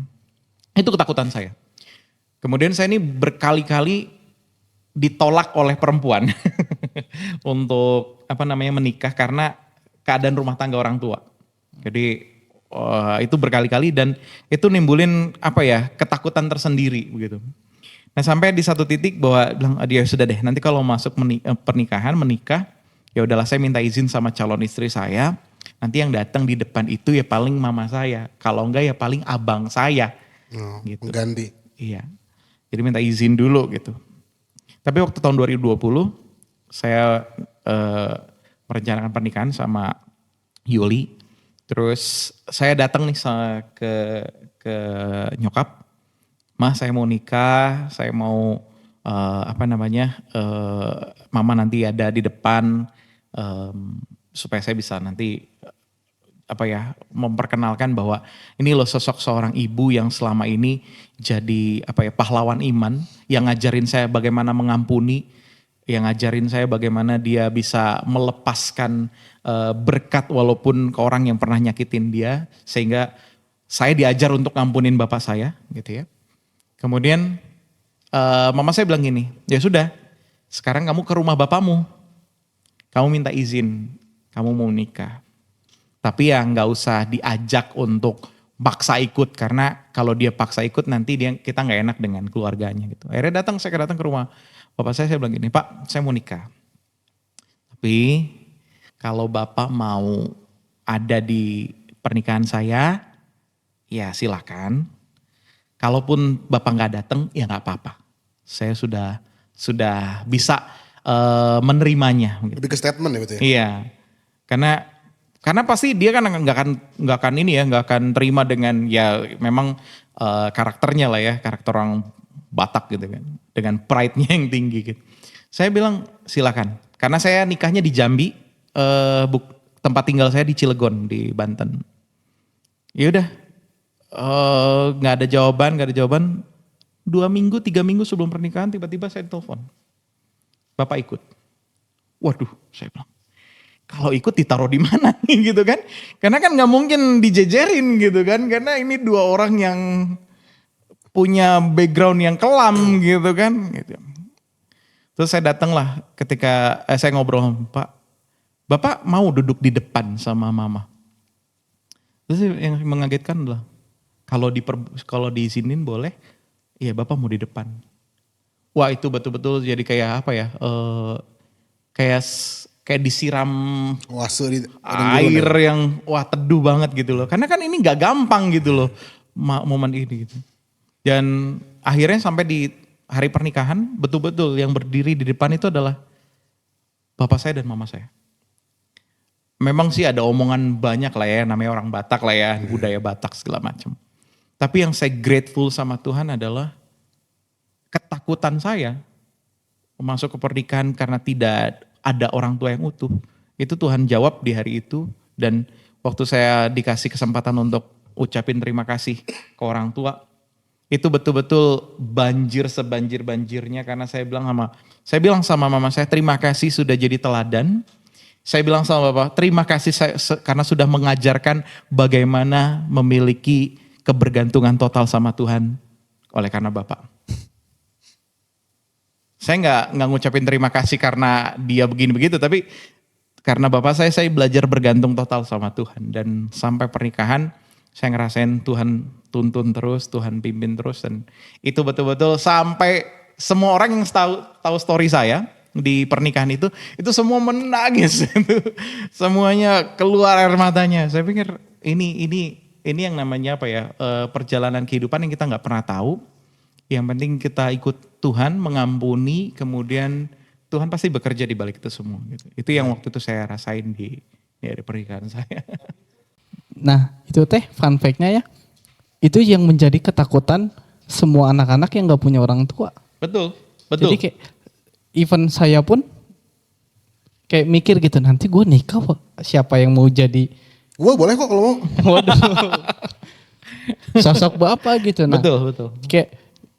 [SPEAKER 1] Itu ketakutan saya. Kemudian saya ini berkali-kali ditolak oleh perempuan untuk menikah karena keadaan rumah tangga orang tua. Jadi itu berkali-kali, dan itu nimbulin ketakutan tersendiri begitu. Nah sampai di satu titik bahwa bilang dia sudah deh, nanti kalau masuk menikah, ya udahlah saya minta izin sama calon istri saya. Nanti yang datang di depan itu ya paling mama saya, kalau enggak ya paling abang saya. Gitu.
[SPEAKER 3] Ganti.
[SPEAKER 1] Iya. Jadi minta izin dulu gitu. Tapi waktu tahun 2020 saya merencanakan pernikahan sama Yuli. Terus saya datang nih ke nyokap. Mah saya mau nikah, saya mau mama nanti ada di depan, supaya saya bisa nanti memperkenalkan bahwa ini loh sosok seorang ibu yang selama ini jadi pahlawan iman, yang ngajarin saya bagaimana mengampuni, yang ngajarin saya bagaimana dia bisa melepaskan berkat walaupun ke orang yang pernah nyakitin dia, sehingga saya diajar untuk ngampunin bapak saya gitu ya. Kemudian mama saya bilang gini, ya sudah sekarang kamu ke rumah bapakmu, kamu minta izin, kamu mau nikah. Tapi ya nggak usah diajak untuk paksa ikut, karena kalau dia paksa ikut nanti kita nggak enak dengan keluarganya gitu. Akhirnya saya datang ke rumah bapak saya bilang gini, Pak saya mau nikah. Tapi kalau bapak mau ada di pernikahan saya, ya silakan. Kalaupun bapak nggak datang, ya nggak apa-apa. Saya sudah bisa menerimanya. Gitu.
[SPEAKER 3] Lebih ke statement ya betul ya?
[SPEAKER 1] Iya, karena pasti dia kan nggak akan terima dengan ya memang karakternya lah ya, karakter orang Batak gitu kan, dengan pride-nya yang tinggi gitu. Saya bilang silakan, karena saya nikahnya di Jambi, tempat tinggal saya di Cilegon di Banten. Ya udah, nggak ada jawaban. 2 minggu, 3 minggu sebelum pernikahan tiba-tiba saya telepon, Bapak ikut. Waduh, saya bilang, kalau ikut ditaruh di mana nih gitu kan? Karena kan nggak mungkin dijejerin gitu kan? Karena ini 2 orang yang punya background yang kelam gitu kan? Gitu. Terus saya datanglah ketika saya ngobrol, Pak, Bapak mau duduk di depan sama Mama. Terus yang mengagetkan adalah kalau diizinin boleh, iya Bapak mau di depan. Wah itu betul-betul jadi kayak kayak disiram air yang teduh banget gitu loh. Karena kan ini gak gampang gitu loh momen ini gitu. Dan akhirnya sampai di hari pernikahan betul-betul yang berdiri di depan itu adalah bapak saya dan mama saya. Memang sih ada omongan banyak lah ya, namanya orang Batak lah ya, budaya Batak segala macam. Tapi yang saya grateful sama Tuhan adalah ketakutan saya masuk ke pernikahan karena tidak ada orang tua yang utuh. Itu Tuhan jawab di hari itu, dan waktu saya dikasih kesempatan untuk ucapin terima kasih ke orang tua, itu betul-betul banjir sebanjir-banjirnya, karena saya bilang sama mama saya, terima kasih sudah jadi teladan. Saya bilang sama bapak, terima kasih karena sudah mengajarkan bagaimana memiliki kebergantungan total sama Tuhan oleh karena bapak. Saya nggak ngucapin terima kasih karena dia begini begitu, tapi karena bapak saya belajar bergantung total sama Tuhan, dan sampai pernikahan saya ngerasain Tuhan tuntun terus, Tuhan pimpin terus, dan itu betul-betul sampai semua orang yang tahu story saya di pernikahan itu semua menangis, semuanya keluar air matanya. Saya pikir ini yang namanya perjalanan kehidupan yang kita nggak pernah tahu. Yang penting kita ikut Tuhan, mengampuni, kemudian Tuhan pasti bekerja di balik itu semua. Gitu. Itu yang waktu itu saya rasain di pernikahan saya.
[SPEAKER 2] Nah itu fun fact-nya ya, itu yang menjadi ketakutan semua anak-anak yang nggak punya orang tua.
[SPEAKER 1] Betul.
[SPEAKER 2] Jadi kayak even saya pun kayak mikir gitu, nanti gue nikah siapa yang mau jadi?
[SPEAKER 3] Gue boleh kok kalau mau.
[SPEAKER 2] Waduh. Sosok bapak gitu. Nah,
[SPEAKER 1] betul.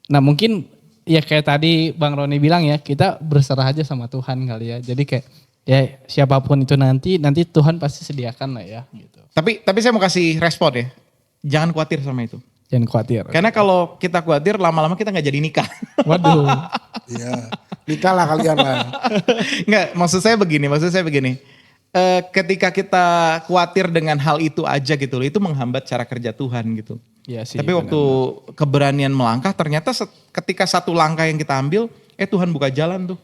[SPEAKER 2] Nah mungkin ya kayak tadi Bang Roni bilang ya, kita berserah aja sama Tuhan kali ya. Jadi kayak ya siapapun itu nanti Tuhan pasti sediakan lah ya gitu.
[SPEAKER 1] Tapi saya mau kasih respon ya. Jangan khawatir sama itu.
[SPEAKER 2] Jangan khawatir.
[SPEAKER 1] Karena kalau kita khawatir lama-lama kita nggak jadi nikah.
[SPEAKER 2] Waduh.
[SPEAKER 3] Iya, nikah lah kalian lah.
[SPEAKER 1] Nggak, maksud saya begini. Ketika kita khawatir dengan hal itu aja gitu loh, itu menghambat cara kerja Tuhan gitu.
[SPEAKER 2] Iya sih.
[SPEAKER 1] Tapi waktu keberanian melangkah, ternyata ketika satu langkah yang kita ambil, Tuhan buka jalan tuh.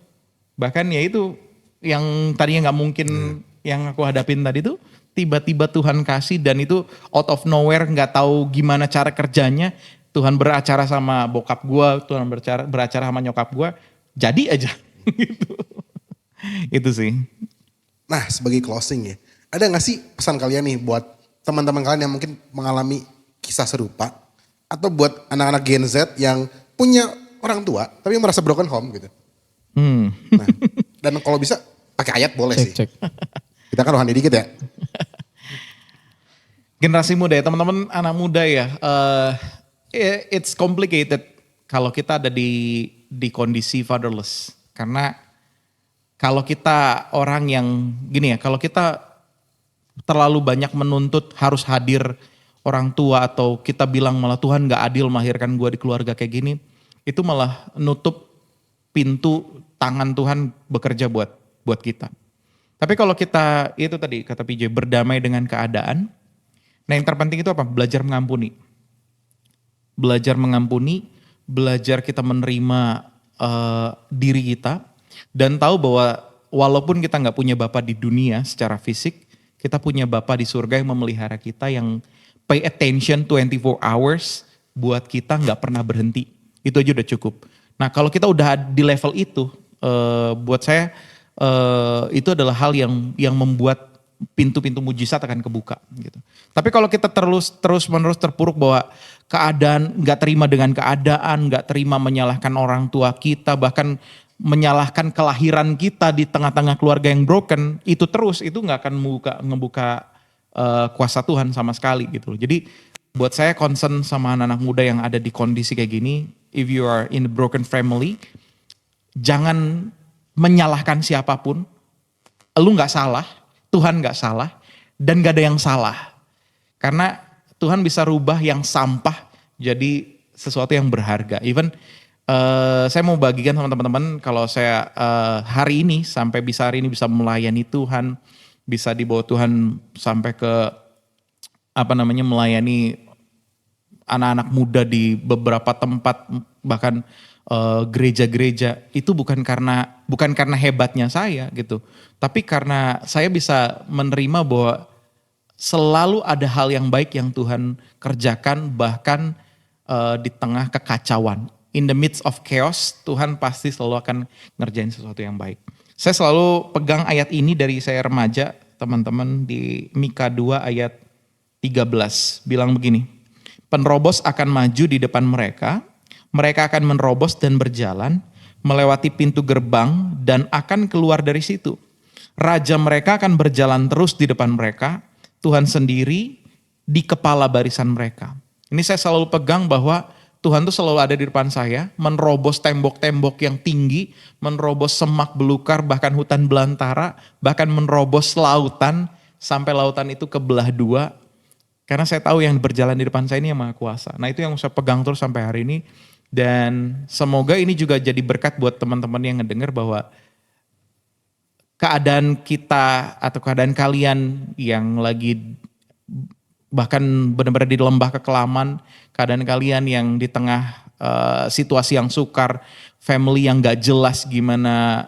[SPEAKER 1] Bahkan ya itu yang tadinya nggak mungkin yang aku hadapin tadi tuh, tiba-tiba Tuhan kasih, dan itu out of nowhere, nggak tahu gimana cara kerjanya. Tuhan beracara sama bokap gua, Tuhan beracara sama nyokap gua, jadi aja gitu. Itu sih.
[SPEAKER 3] Nah sebagai closing ya, ada gak sih pesan kalian nih buat teman-teman kalian yang mungkin mengalami kisah serupa, atau buat anak-anak Gen Z yang punya orang tua tapi merasa broken home gitu. Nah, dan kalau bisa Pakai ayat boleh sih.
[SPEAKER 2] Cek.
[SPEAKER 3] Kita kan rohani dikit ya.
[SPEAKER 1] Generasi muda ya, teman-teman anak muda ya. It's complicated kalau kita ada di kondisi fatherless. Karena kalau kita orang yang gini ya, kalau kita terlalu banyak menuntut harus hadir orang tua atau kita bilang malah Tuhan gak adil melahirkan gue di keluarga kayak gini, itu malah nutup pintu tangan Tuhan bekerja buat kita. Tapi kalau kita, itu tadi kata PJ, berdamai dengan keadaan, nah yang terpenting itu apa? Belajar mengampuni. Belajar mengampuni, belajar kita menerima diri kita, dan tahu bahwa walaupun kita gak punya Bapa di dunia secara fisik, kita punya Bapa di surga yang memelihara kita, yang pay attention 24 hours buat kita gak pernah berhenti. Itu aja udah cukup. Nah kalau kita udah di level itu, buat saya itu adalah hal yang membuat pintu-pintu mujizat akan kebuka gitu. Tapi kalau kita terus menerus terpuruk bahwa keadaan gak terima dengan keadaan, gak terima menyalahkan orang tua kita, bahkan menyalahkan kelahiran kita di tengah-tengah keluarga yang broken, itu gak akan ngebuka kuasa Tuhan sama sekali gitu loh. Jadi buat saya concern sama anak-anak muda yang ada di kondisi kayak gini, if you are in a broken family, jangan menyalahkan siapapun. Lu gak salah, Tuhan gak salah, dan gak ada yang salah. Karena Tuhan bisa rubah yang sampah jadi sesuatu yang berharga. Even saya mau bagikan sama teman-teman, kalau saya hari ini bisa melayani Tuhan, bisa dibawa Tuhan sampai ke melayani anak-anak muda di beberapa tempat, bahkan gereja-gereja, itu bukan karena hebatnya saya gitu, tapi karena saya bisa menerima bahwa selalu ada hal yang baik yang Tuhan kerjakan, bahkan di tengah kekacauan. In the midst of chaos, Tuhan pasti selalu akan ngerjain sesuatu yang baik. Saya selalu pegang ayat ini dari saya remaja, teman-teman, di Mika 2 ayat 13. Bilang begini, penerobos akan maju di depan mereka akan menerobos dan berjalan, melewati pintu gerbang dan akan keluar dari situ. Raja mereka akan berjalan terus di depan mereka, Tuhan sendiri di kepala barisan mereka. Ini saya selalu pegang bahwa Tuhan tuh selalu ada di depan saya, menerobos tembok-tembok yang tinggi, menerobos semak belukar, bahkan hutan belantara, bahkan menerobos lautan, sampai lautan itu kebelah dua. Karena saya tahu yang berjalan di depan saya ini yang Maha Kuasa. Nah itu yang saya pegang terus sampai hari ini. Dan semoga ini juga jadi berkat buat teman-teman yang ngedenger bahwa keadaan kita atau keadaan kalian yang lagi bahkan benar-benar di lembah kekelaman, keadaan kalian yang di tengah situasi yang sukar, family yang gak jelas gimana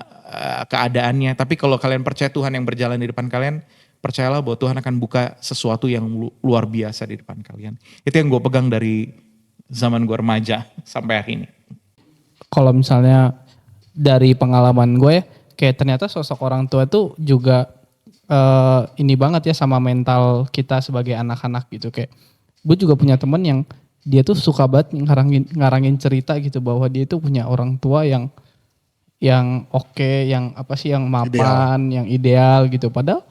[SPEAKER 1] keadaannya. Tapi kalau kalian percaya Tuhan yang berjalan di depan kalian, percayalah bahwa Tuhan akan buka sesuatu yang luar biasa di depan kalian. Itu yang gue pegang dari zaman gue remaja sampai hari ini.
[SPEAKER 2] Kalau misalnya dari pengalaman gue, kayak ternyata sosok orang tua tuh juga ini banget ya sama mental kita sebagai anak-anak gitu. Kayak gue juga punya temen yang dia tuh suka banget ngarangin cerita gitu bahwa dia tuh punya orang tua yang oke, yang apa sih, yang mapan, yang ideal gitu. Padahal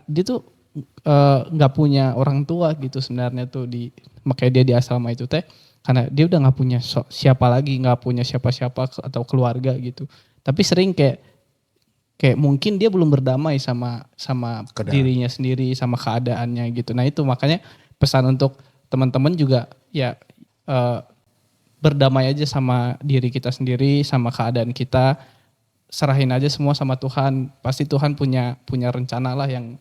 [SPEAKER 2] dia tuh nggak punya orang tua gitu sebenarnya tuh, makanya dia di asrama itu teh, karena dia udah nggak punya siapa lagi, nggak punya siapa-siapa atau keluarga gitu. Tapi sering kayak mungkin dia belum berdamai sama dirinya sendiri, sama keadaannya gitu. Nah itu makanya pesan untuk teman-teman juga ya, berdamai aja sama diri kita sendiri, sama keadaan kita, serahin aja semua sama Tuhan. Pasti Tuhan punya rencana lah yang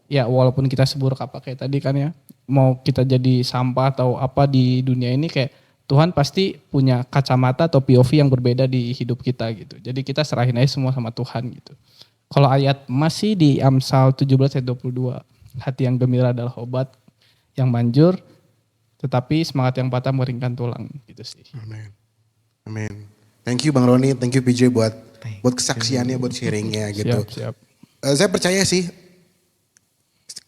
[SPEAKER 2] ya walaupun kita seburuk apa kayak tadi kan ya, mau kita jadi sampah atau apa di dunia ini, kayak Tuhan pasti punya kacamata atau POV yang berbeda di hidup kita gitu. Jadi kita serahin aja semua sama Tuhan gitu. Kalau ayat masih di Amsal 17 ayat 22. Hati yang gembira adalah obat yang manjur, tetapi semangat yang patah meringkan tulang gitu sih.
[SPEAKER 3] Amin. Amin. Thank you Bang Roni, thank you PJ buat kesaksiannya, buat sharingnya gitu.
[SPEAKER 2] Siap.
[SPEAKER 3] Saya percaya sih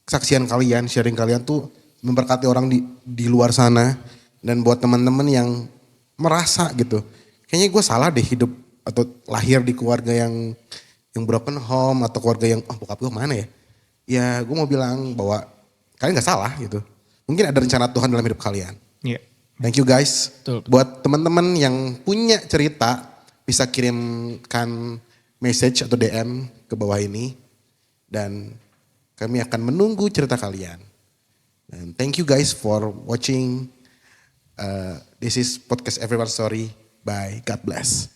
[SPEAKER 3] kesaksian kalian, sharing kalian tuh memberkati orang di luar sana. Dan buat teman-teman yang merasa gitu, kayaknya gue salah deh hidup atau lahir di keluarga yang yang broken home atau keluarga yang bokap gue mana ya? Ya gue mau bilang bahwa kalian gak salah gitu. Mungkin ada rencana Tuhan dalam hidup kalian.
[SPEAKER 1] Iya.
[SPEAKER 3] Thank you guys.
[SPEAKER 2] Betul.
[SPEAKER 3] Buat teman-teman yang punya cerita bisa kirimkan message atau DM ke bawah ini. Dan kami akan menunggu cerita kalian. And thank you guys for watching. This is Podcast Everyone's Story. Bye. God bless.